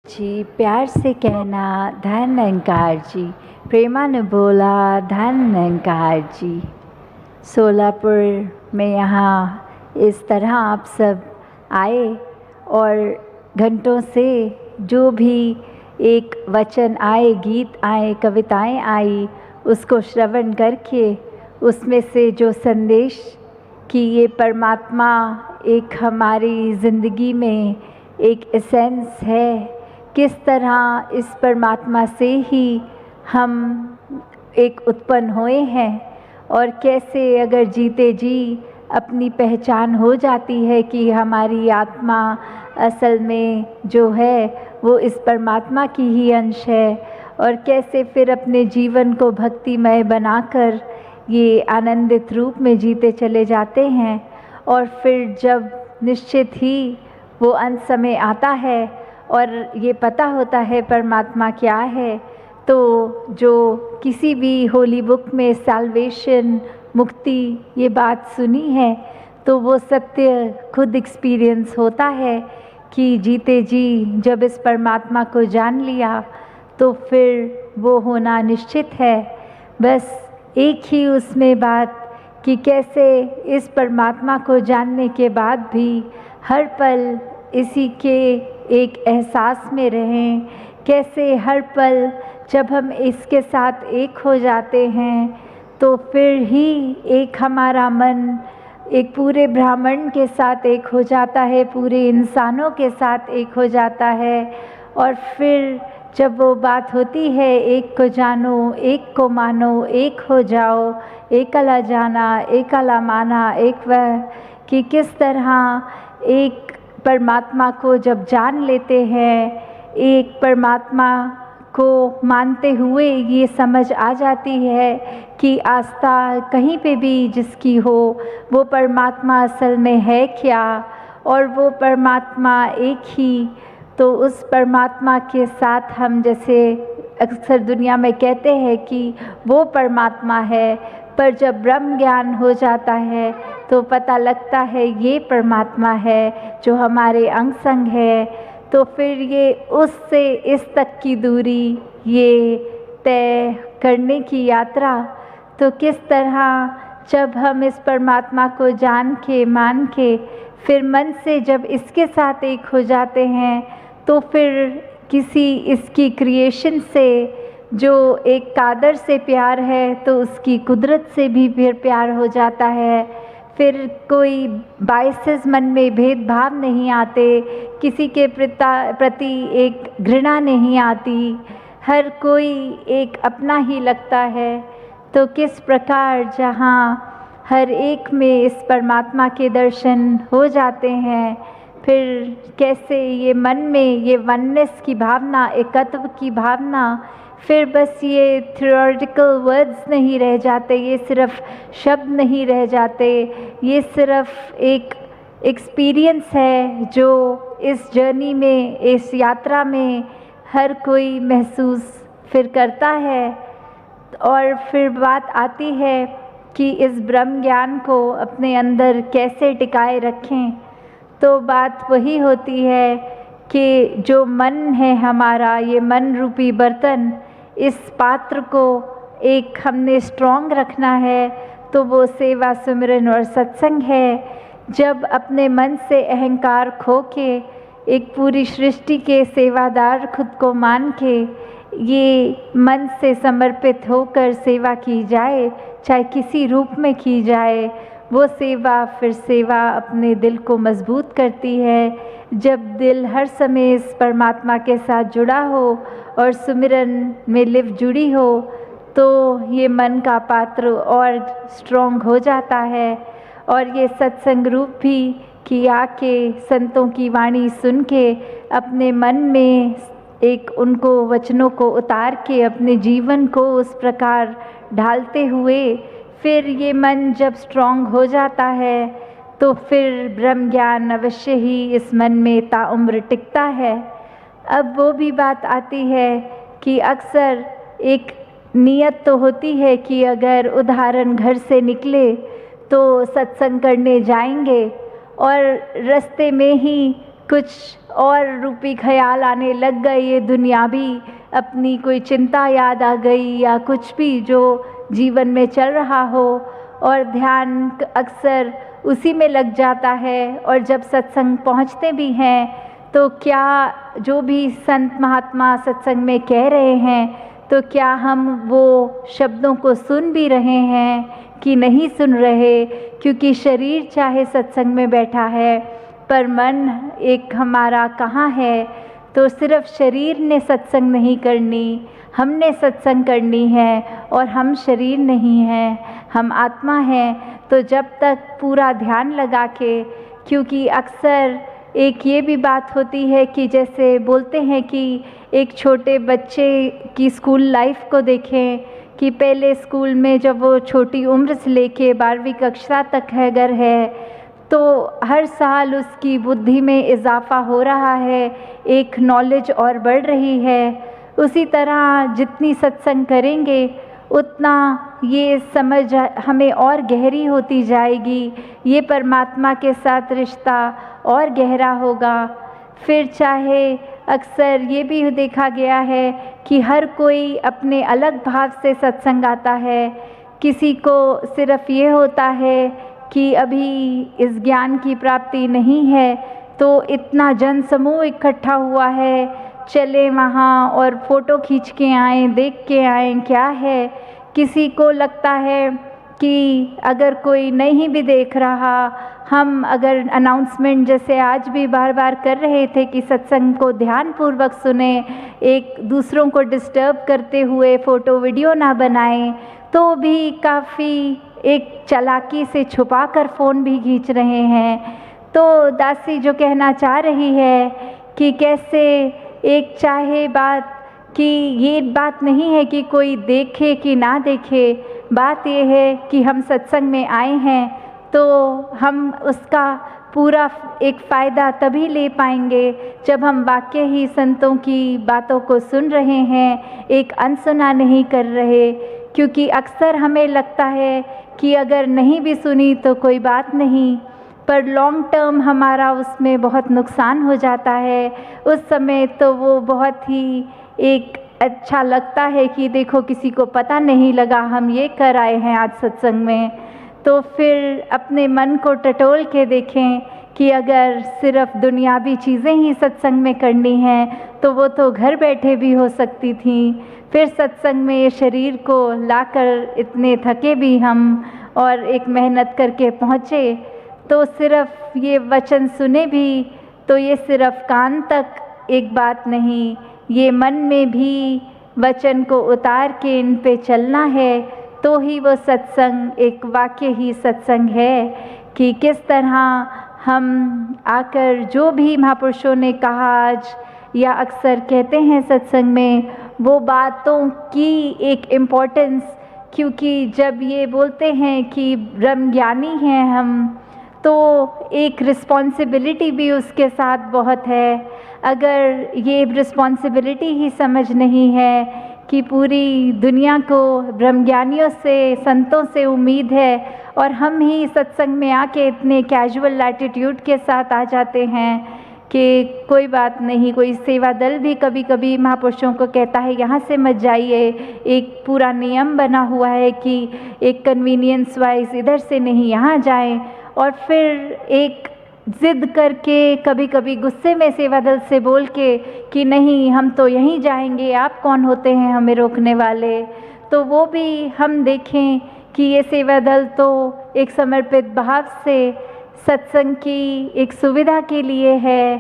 जी प्यार से कहना धन अहंकार जी, प्रेमानुबोला धन अहंकार जी। सोलापुर में यहाँ इस तरह आप सब आए और घंटों से जो भी एक वचन आए, गीत आए, कविताएं आई, उसको श्रवण करके उसमें से जो संदेश कि ये परमात्मा एक हमारी ज़िंदगी में एक एसेंस है, किस तरह इस परमात्मा से ही हम एक उत्पन्न हुए हैं और कैसे अगर जीते जी अपनी पहचान हो जाती है कि हमारी आत्मा असल में जो है वो इस परमात्मा की ही अंश है, और कैसे फिर अपने जीवन को भक्तिमय बनाकर ये आनंदित रूप में जीते चले जाते हैं। और फिर जब निश्चित ही वो अंत समय आता है और ये पता होता है परमात्मा क्या है, तो जो किसी भी होली बुक में सैल्वेशन, मुक्ति, ये बात सुनी है, तो वो सत्य खुद एक्सपीरियंस होता है कि जीते जी जब इस परमात्मा को जान लिया तो फिर वो होना निश्चित है। बस एक ही उसमें बात कि कैसे इस परमात्मा को जानने के बाद भी हर पल इसी के एक एहसास में रहें, कैसे हर पल जब हम इसके साथ एक हो जाते हैं तो फिर ही एक हमारा मन एक पूरे ब्रह्मांड के साथ एक हो जाता है, पूरे इंसानों के साथ एक हो जाता है। और फिर जब वो बात होती है एक को जानो, एक को मानो, एक हो जाओ, एकला जाना, एकला माना, एक वह, कि किस तरह एक परमात्मा को जब जान लेते हैं, एक परमात्मा को मानते हुए ये समझ आ जाती है कि आस्था कहीं पे भी जिसकी हो वो परमात्मा असल में है क्या, और वो परमात्मा एक ही। तो उस परमात्मा के साथ हम जैसे अक्सर दुनिया में कहते हैं कि वो परमात्मा है, पर जब ब्रह्म ज्ञान हो जाता है तो पता लगता है ये परमात्मा है जो हमारे अंग संग है। तो फिर ये उससे इस तक की दूरी ये तय करने की यात्रा, तो किस तरह जब हम इस परमात्मा को जान के मान के फिर मन से जब इसके साथ एक हो जाते हैं तो फिर किसी इसकी क्रिएशन से जो एक कादर से प्यार है तो उसकी कुदरत से भी फिर प्यार हो जाता है। फिर कोई बायसेस मन में भेदभाव नहीं आते, किसी के प्रति एक घृणा नहीं आती, हर कोई एक अपना ही लगता है। तो किस प्रकार जहाँ हर एक में इस परमात्मा के दर्शन हो जाते हैं, फिर कैसे ये मन में ये वननेस की भावना, एकत्व की भावना, फिर बस ये थ्योरेटिकल वर्ड्स नहीं रह जाते, ये सिर्फ शब्द नहीं रह जाते, ये सिर्फ एक एक्सपीरियंस है जो इस जर्नी में, इस यात्रा में हर कोई महसूस फिर करता है। और फिर बात आती है कि इस ब्रह्म ज्ञान को अपने अंदर कैसे टिकाए रखें, तो बात वही होती है कि जो मन है हमारा, ये मन रूपी बर्तन, इस पात्र को एक हमने स्ट्रॉन्ग रखना है, तो वो सेवा, सुमिरन और सत्संग है। जब अपने मन से अहंकार खो के एक पूरी सृष्टि के सेवादार खुद को मान के ये मन से समर्पित होकर सेवा की जाए, चाहे किसी रूप में की जाए, वो सेवा फिर सेवा अपने दिल को मजबूत करती है। जब दिल हर समय इस परमात्मा के साथ जुड़ा हो और सुमिरन में लिव जुड़ी हो, तो ये मन का पात्र और स्ट्रॉन्ग हो जाता है। और ये सत्संग रूप भी कि आके संतों की वाणी सुन के अपने मन में एक उनको वचनों को उतार के अपने जीवन को उस प्रकार ढालते हुए फिर ये मन जब स्ट्रॉन्ग हो जाता है तो फिर ब्रह्म ज्ञान अवश्य ही इस मन में ताउम्र टिकता है। अब वो भी बात आती है कि अक्सर एक नियत तो होती है कि अगर उदाहरण घर से निकले तो सत्संग करने जाएंगे और रास्ते में ही कुछ और रूपी ख्याल आने लग गए, ये दुनियावी अपनी कोई चिंता याद आ गई या कुछ भी जो जीवन में चल रहा हो, और ध्यान अक्सर उसी में लग जाता है। और जब सत्संग पहुंचते भी हैं तो क्या जो भी संत महात्मा सत्संग में कह रहे हैं, तो क्या हम वो शब्दों को सुन भी रहे हैं कि नहीं सुन रहे? क्योंकि शरीर चाहे सत्संग में बैठा है पर मन एक हमारा कहाँ है। तो सिर्फ शरीर ने सत्संग नहीं करनी, हमने सत्संग करनी है, और हम शरीर नहीं हैं, हम आत्मा हैं। तो जब तक पूरा ध्यान लगा के, क्योंकि अक्सर एक ये भी बात होती है कि जैसे बोलते हैं कि एक छोटे बच्चे की स्कूल लाइफ को देखें कि पहले स्कूल में जब वो छोटी उम्र से लेके 12वीं कक्षा तक है अगर है, तो हर साल उसकी बुद्धि में इजाफ़ा हो रहा है, एक नॉलेज और बढ़ रही है। उसी तरह जितनी सत्संग करेंगे उतना ये समझ हमें और गहरी होती जाएगी, ये परमात्मा के साथ रिश्ता और गहरा होगा। फिर चाहे अक्सर ये भी देखा गया है कि हर कोई अपने अलग भाव से सत्संग आता है। किसी को सिर्फ ये होता है कि अभी इस ज्ञान की प्राप्ति नहीं है, तो इतना जन समूह इकट्ठा हुआ है, चले वहाँ और फ़ोटो खींच के आएँ, देख के आएँ क्या है। किसी को लगता है कि अगर कोई नहीं भी देख रहा, हम अगर अनाउंसमेंट जैसे आज भी बार बार कर रहे थे कि सत्संग को ध्यानपूर्वक सुने, एक दूसरों को डिस्टर्ब करते हुए फ़ोटो वीडियो ना बनाएं, तो भी काफ़ी एक चालाकी से छुपा कर फ़ोन भी खींच रहे हैं। तो दासी जो कहना चाह रही है कि कैसे एक चाहे बात कि ये बात नहीं है कि कोई देखे कि ना देखे, बात ये है कि हम सत्संग में आए हैं तो हम उसका पूरा एक फ़ायदा तभी ले पाएंगे जब हम वाकई ही संतों की बातों को सुन रहे हैं, एक अनसुना नहीं कर रहे। क्योंकि अक्सर हमें लगता है कि अगर नहीं भी सुनी तो कोई बात नहीं, पर लॉन्ग टर्म हमारा उसमें बहुत नुकसान हो जाता है। उस समय तो वो बहुत ही एक अच्छा लगता है कि देखो किसी को पता नहीं लगा हम ये कर आए हैं आज सत्संग में। तो फिर अपने मन को टटोल के देखें कि अगर सिर्फ दुनियावी चीज़ें ही सत्संग में करनी हैं तो वो तो घर बैठे भी हो सकती थी। फिर सत्संग में ये शरीर को लाकर इतने थके भी हम और एक मेहनत करके पहुँचे, तो सिर्फ ये वचन सुने भी तो ये सिर्फ कान तक एक बात नहीं, ये मन में भी वचन को उतार के इन पे चलना है, तो ही वो सत्संग एक वाकई ही सत्संग है। कि किस तरह हम आकर जो भी महापुरुषों ने कहा आज या अक्सर कहते हैं सत्संग में, वो बातों की एक इम्पोर्टेंस, क्योंकि जब ये बोलते हैं कि ब्रह्म ज्ञानी हैं हम, तो एक रिस्पॉन्सिबिलिटी भी उसके साथ बहुत है। अगर ये रिस्पॉन्सिबिलिटी ही समझ नहीं है कि पूरी दुनिया को ब्रह्मज्ञानियों से, संतों से उम्मीद है, और हम ही सत्संग में आके इतने कैजुअल एटीट्यूड के साथ आ जाते हैं कि कोई बात नहीं। कोई सेवा दल भी कभी कभी महापुरुषों को कहता है यहाँ से मत जाइए, एक पूरा नियम बना हुआ है कि एक कन्वीनियंस वाइज इधर से नहीं यहाँ जाएं, और फिर एक ज़िद करके कभी कभी गुस्से में सेवा दल से बोल के कि नहीं हम तो यहीं जाएंगे, आप कौन होते हैं हमें रोकने वाले। तो वो भी हम देखें कि ये सेवा दल तो एक समर्पित भाव से सत्संग की एक सुविधा के लिए है।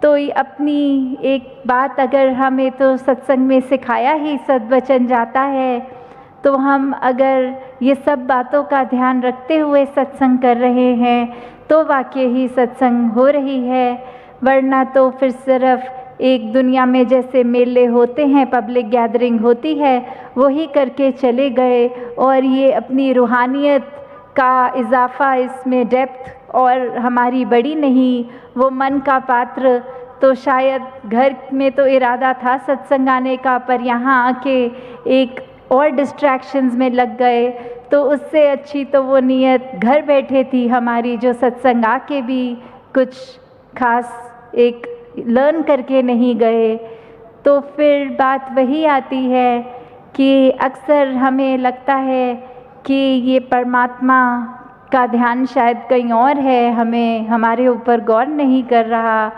तो अपनी एक बात अगर हमें तो सत्संग में सिखाया ही सद्वचन जाता है, तो हम अगर ये सब बातों का ध्यान रखते हुए सत्संग कर रहे हैं तो वाकई ही सत्संग हो रही है। वरना तो फिर सिर्फ एक दुनिया में जैसे मेले होते हैं, पब्लिक गैदरिंग होती है, वही करके चले गए, और ये अपनी रूहानियत का इजाफ़ा इसमें डेप्थ और हमारी बड़ी नहीं। वो मन का पात्र तो शायद घर में तो इरादा था सत्संग आने का, पर यहाँ आके एक और डिस्ट्रैक्शंस में लग गए, तो उससे अच्छी तो वो नियत घर बैठे थी हमारी, जो सत्संग आके भी कुछ खास एक लर्न करके नहीं गए, तो फिर बात वही आती है कि अक्सर हमें लगता है कि ये परमात्मा का ध्यान शायद कहीं और है, हमें हमारे ऊपर गौर नहीं कर रहा।